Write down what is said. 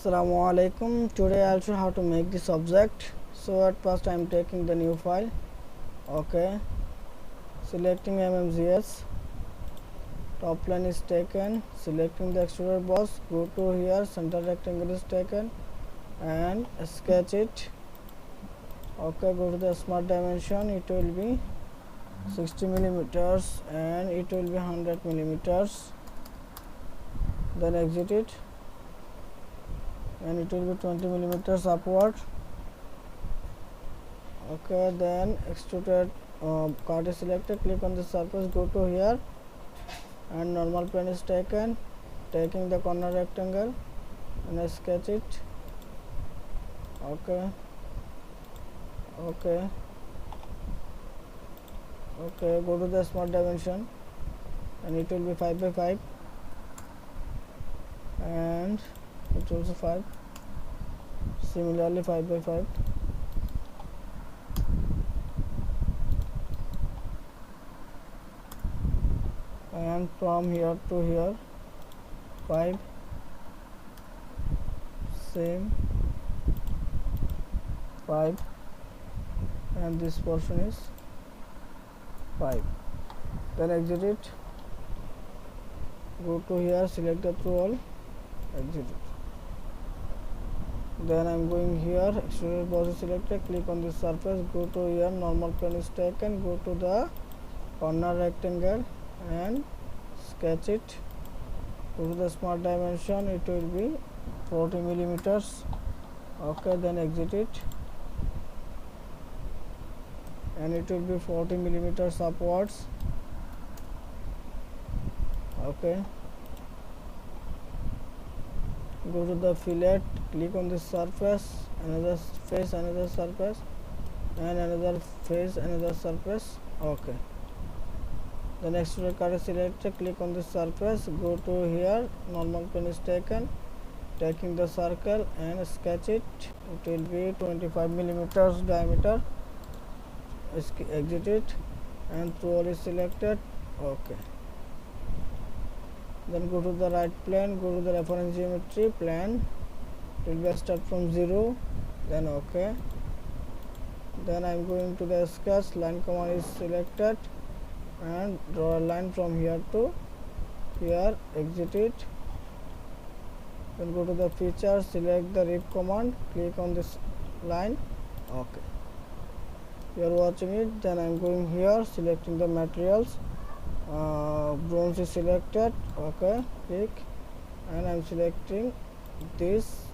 Assalamu alaikum. Today I'll show how to make this object. So at first I'm taking the new file. Okay, selecting MMGS, top line is taken, selecting the extruder boss, go to here, center rectangle is taken and sketch it. Okay, go to the smart dimension, it will be 60 millimeters and it will be 100 millimeters. Then exit it and it will be 20 millimeters upward. Okay, then extruded card is selected, click on the surface, go to here and normal plane is taken, taking the corner rectangle and I sketch it. Okay, go to the smart dimension and it will be 5 by 5 and it's also 5, similarly 5 by 5. And from here to here 5, same 5, and this portion is 5. Then exit it, go to here, select the through all, exit it. Then I'm going here, extruder boss is selected, click on this surface, go to here, normal plane is taken, go to the corner rectangle and sketch it. Go to the smart dimension, it will be 40 millimeters. Okay, then exit it and it will be 40 millimeters upwards. Okay, go to the fillet, click on this surface, another face, another surface and another face, another surface. Okay, the next card is selected, click on this surface, go to here, normal plane is taken, taking the circle and sketch it. It will be 25 millimeters diameter. Exit it and through all is selected. Okay, then go to the right plane, go to the reference geometry plan, it will be start from 0, then okay. Then I'm going to the sketch, line command is selected and draw a line from here to here, exit it. Then go to the feature, select the rip command, click on this line. Okay, you are watching it. Then I'm going here, selecting the materials, bronze is selected. Okay, click and I'm selecting this